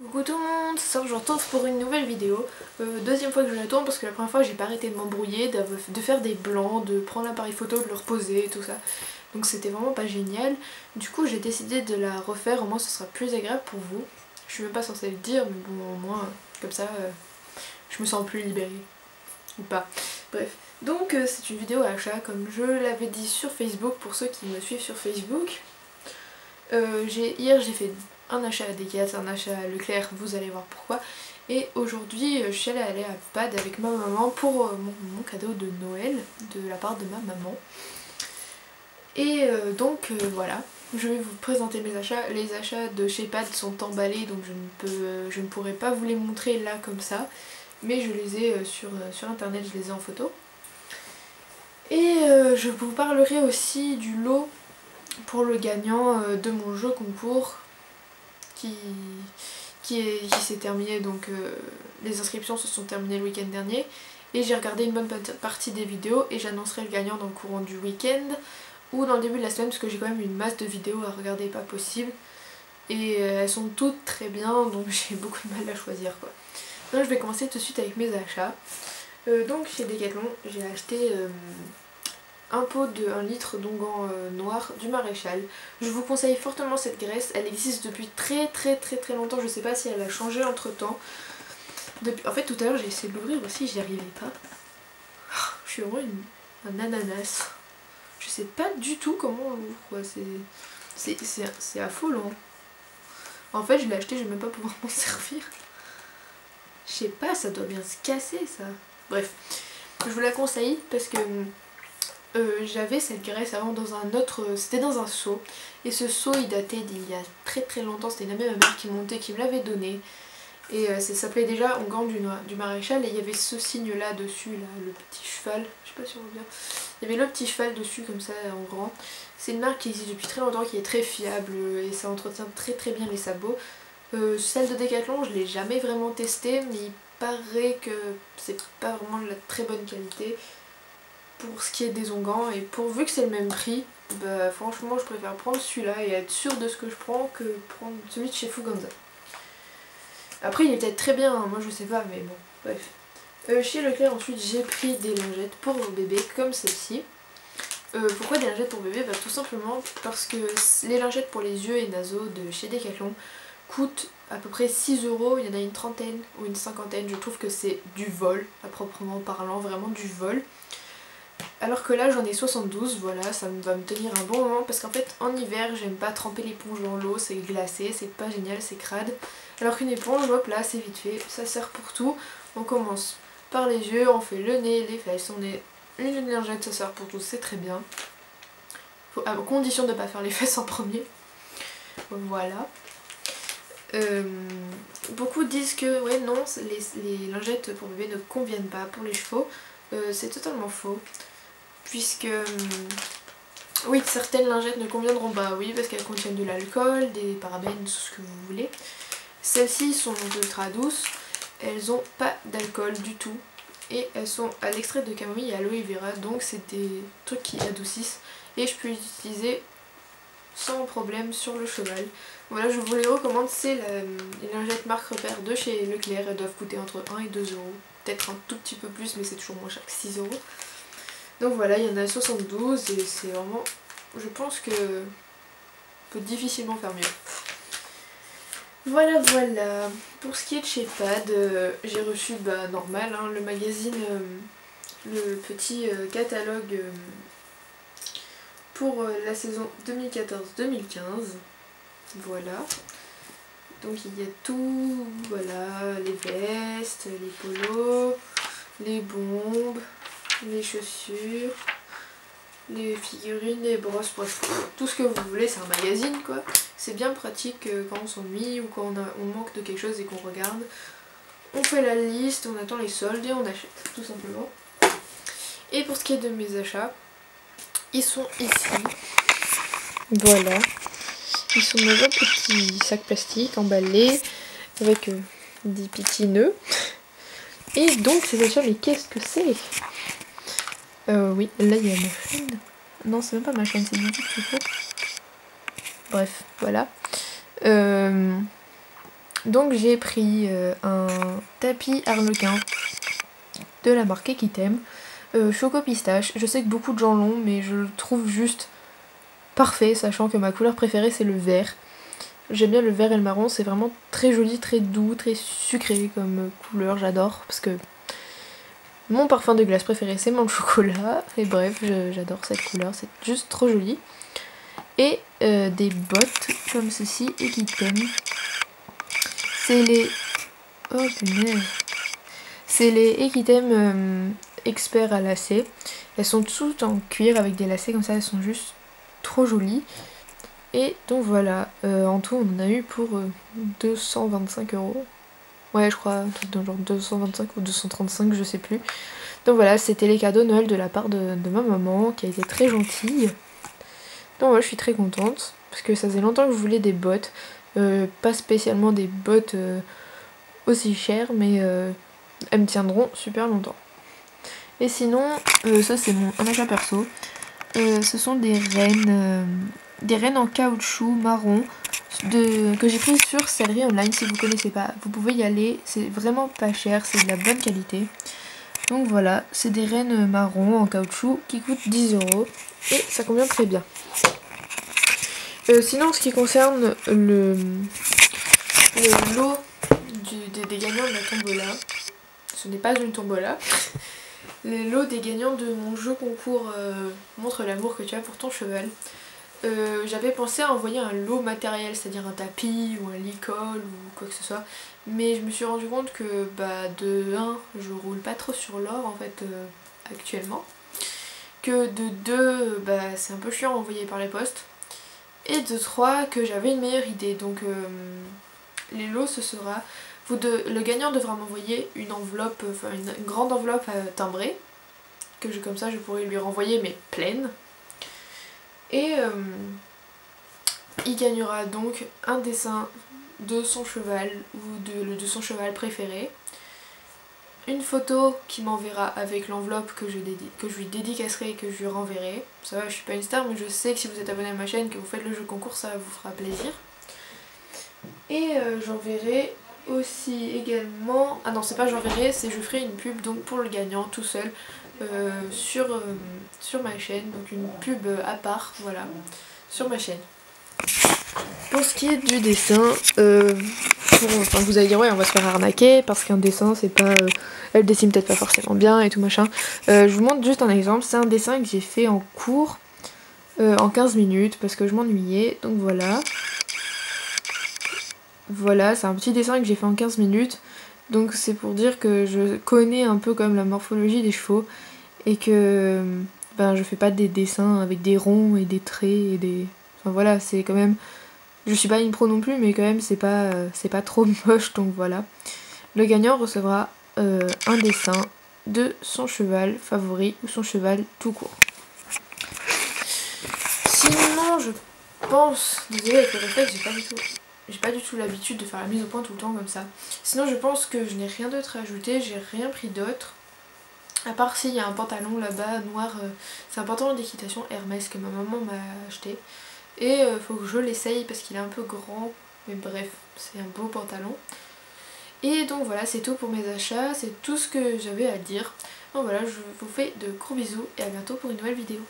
Coucou tout le monde, ce soir je retrouve pour une nouvelle vidéo. Deuxième fois que je la tourne parce que la première fois j'ai pas arrêté de m'embrouiller, de faire des blancs, de prendre l'appareil photo, de le reposer et tout ça. Donc c'était vraiment pas génial. Du coup j'ai décidé de la refaire, au moins ce sera plus agréable pour vous. Je suis même pas censée le dire, mais bon au moins comme ça je me sens plus libérée. Ou pas. Bref. Donc c'est une vidéo achat comme je l'avais dit sur Facebook pour ceux qui me suivent sur Facebook. Hier j'ai fait un achat à Decathlon, un achat à Leclerc, vous allez voir pourquoi. Et aujourd'hui je suis allée à Pad avec ma maman pour mon cadeau de Noël de la part de ma maman. Et voilà, je vais vous présenter mes achats. Les achats de chez Pad sont emballés donc je ne pourrai pas vous les montrer là comme ça. Mais je les ai sur internet, je les ai en photo. Et je vous parlerai aussi du lot pour le gagnant de mon jeu concours qui s'est terminé, donc les inscriptions se sont terminées le week-end dernier et j'ai regardé une bonne partie des vidéos et j'annoncerai le gagnant dans le courant du week-end ou dans le début de la semaine parce que j'ai quand même une masse de vidéos à regarder pas possible et elles sont toutes très bien donc j'ai beaucoup de mal à choisir quoi. Donc je vais commencer tout de suite avec mes achats. Donc chez Decathlon j'ai acheté un pot de 1 litre d'onguent noir du Maréchal. Je vous conseille fortement cette graisse, elle existe depuis très longtemps, je sais pas si elle a changé entre temps. En fait tout à l'heure j'ai essayé de l'ouvrir aussi, j'y arrivais pas. Je suis vraiment un ananas. Je sais pas du tout comment on l'ouvre, c'est affolant. En fait je l'ai acheté, je vais même pas pouvoir m'en servir. Je sais pas, ça doit bien se casser ça. Bref, je vous la conseille parce que j'avais cette graisse avant dans un autre, c'était dans un seau et ce seau il datait d'il y a très longtemps, c'était une amie de ma mère qui montait, qui me l'avait donné et ça s'appelait déjà onguent du Maréchal et il y avait ce signe là dessus, là, le petit cheval, je sais pas si on voit bien, il y avait le petit cheval dessus comme ça en grand. C'est une marque qui existe depuis très longtemps, qui est très fiable et ça entretient très bien les sabots. Celle de Decathlon je l'ai jamais vraiment testée mais il paraît que c'est pas vraiment de la très bonne qualité pour ce qui est des onguents et pourvu que c'est le même prix, bah franchement je préfère prendre celui-là et être sûre de ce que je prends que prendre celui de chez Fuganza. Après il est peut-être très bien, hein, moi je sais pas mais bon, bref. Chez Leclerc ensuite j'ai pris des lingettes pour bébé comme celle-ci. Pourquoi des lingettes pour bébé? Bah tout simplement parce que les lingettes pour les yeux et naseaux de chez Decathlon coûtent à peu près 6 €, il y en a une trentaine ou une cinquantaine, je trouve que c'est du vol à proprement parlant, vraiment du vol. Alors que là j'en ai 72, voilà, ça va me tenir un bon moment parce qu'en fait en hiver j'aime pas tremper l'éponge dans l'eau, c'est glacé, c'est pas génial, c'est crade. Alors qu'une éponge, hop là c'est vite fait, ça sert pour tout. On commence par les yeux, on fait le nez, les fesses, on est une lingette, ça sert pour tout, c'est très bien. À condition de ne pas faire les fesses en premier. Voilà. Beaucoup disent que ouais non, les lingettes pour bébé ne conviennent pas pour les chevaux. C'est totalement faux. Puisque oui, certaines lingettes ne conviendront pas, oui, parce qu'elles contiennent de l'alcool, des parabènes, tout ce que vous voulez. Celles-ci sont ultra douces, elles n'ont pas d'alcool du tout et elles sont à l'extrait de camomille et aloe vera, donc c'est des trucs qui adoucissent et je peux les utiliser sans problème sur le cheval. Voilà, je vous les recommande, c'est les lingettes marque repère de chez Leclerc, elles doivent coûter entre 1 et 2 €, peut-être un tout petit peu plus mais c'est toujours moins cher que 6 €. Donc voilà, il y en a 72 et c'est vraiment, je pense que on peut difficilement faire mieux. Voilà. Pour ce qui est de chez Pad, j'ai reçu normal hein, le magazine, le petit catalogue pour la saison 2014-2015. Voilà. Donc il y a tout, voilà, les vestes, les polos, les bombes, les chaussures, les figurines, les brosses, bref, tout ce que vous voulez, c'est un magazine quoi. C'est bien pratique quand on s'ennuie ou quand on manque de quelque chose et qu'on regarde. On fait la liste, on attend les soldes et on achète, tout simplement. Et pour ce qui est de mes achats, ils sont ici. Voilà. Ils sont dans un petit sac plastique emballé avec des petits nœuds. Et donc ces achats, mais qu'est-ce que c'est? Oui, là il y a ma chaîne. Non, c'est même pas ma chaîne, c'est du tout qu'il faut. Bref, voilà. Donc j'ai pris un tapis arlequin de la marque Equitem, choco pistache. Je sais que beaucoup de gens l'ont, mais je le trouve juste parfait, sachant que ma couleur préférée c'est le vert. J'aime bien le vert et le marron, c'est vraiment très joli, très doux, très sucré comme couleur, j'adore. Parce que mon parfum de glace préféré c'est mon chocolat. Et bref, j'adore cette couleur, c'est juste trop joli. Et des bottes comme ceci, Equitem. C'est les... Oh punaise. C'est les Equitem Expert à lacets. Elles sont toutes en cuir avec des lacets comme ça, elles sont juste trop jolies. Et donc voilà, en tout on en a eu pour 225 €. Ouais, je crois, dans genre 225 ou 235, je sais plus. Donc voilà, c'était les cadeaux de Noël de la part de ma maman, qui a été très gentille. Donc voilà, je suis très contente, parce que ça faisait longtemps que je voulais des bottes. Pas spécialement des bottes aussi chères, mais elles me tiendront super longtemps. Et sinon, ça c'est un achat perso. Ce sont des rennes en caoutchouc marron que j'ai pris sur Sellerie Online. Si vous connaissez pas, vous pouvez y aller, c'est vraiment pas cher, c'est de la bonne qualité. Donc voilà, c'est des rennes marron en caoutchouc qui coûtent 10 € et ça convient très bien. Sinon, en ce qui concerne le lot des gagnants de la tombola, ce n'est pas une tombola. Le lot des gagnants de mon jeu concours Montre l'amour que tu as pour ton cheval. J'avais pensé à envoyer un lot matériel, c'est-à-dire un tapis ou un lit-colle ou quoi que ce soit. Mais je me suis rendu compte que de 1, je roule pas trop sur l'or en fait actuellement. Que de 2, c'est un peu chiant à envoyer par les postes. Et de 3, que j'avais une meilleure idée. Donc les lots ce sera... le gagnant devra m'envoyer une enveloppe, enfin une grande enveloppe timbrée. Comme ça je pourrais lui renvoyer mais pleine. Et il gagnera donc un dessin de son cheval ou de son cheval préféré. Une photo qu'il m'enverra avec l'enveloppe que je lui dédicacerai et que je lui renverrai. Ça va, je suis pas une star, mais je sais que si vous êtes abonné à ma chaîne, que vous faites le jeu concours, ça vous fera plaisir. Et j'enverrai aussi également... Ah non, c'est pas j'enverrai, c'est je ferai une pub donc pour le gagnant tout seul sur ma chaîne. Donc une pub à part, voilà, sur ma chaîne. Pour ce qui est du dessin, vous allez dire ouais on va se faire arnaquer parce qu'un dessin c'est pas... elle dessine peut-être pas forcément bien et tout machin. Je vous montre juste un exemple, c'est un dessin que j'ai fait en cours en 15 minutes parce que je m'ennuyais, donc voilà. Voilà, c'est un petit dessin que j'ai fait en 15 minutes, donc c'est pour dire que je connais un peu comme la morphologie des chevaux et que je fais pas des dessins avec des ronds et des traits et des... Enfin voilà, c'est quand même... Je suis pas une pro non plus, mais quand même c'est pas trop moche, donc voilà. Le gagnant recevra un dessin de son cheval favori ou son cheval tout court. Sinon, je pense... Désolée avec le réflexe, j'ai pas du tout l'habitude de faire la mise au point tout le temps comme ça. Sinon, je pense que je n'ai rien d'autre à ajouter, j'ai rien pris d'autre. À part s'il y a un pantalon là-bas noir, c'est un pantalon d'équitation Hermès que ma maman m'a acheté. Et faut que je l'essaye parce qu'il est un peu grand, mais bref, c'est un beau pantalon. Et donc voilà, c'est tout pour mes achats, c'est tout ce que j'avais à dire. Donc voilà, je vous fais de gros bisous et à bientôt pour une nouvelle vidéo.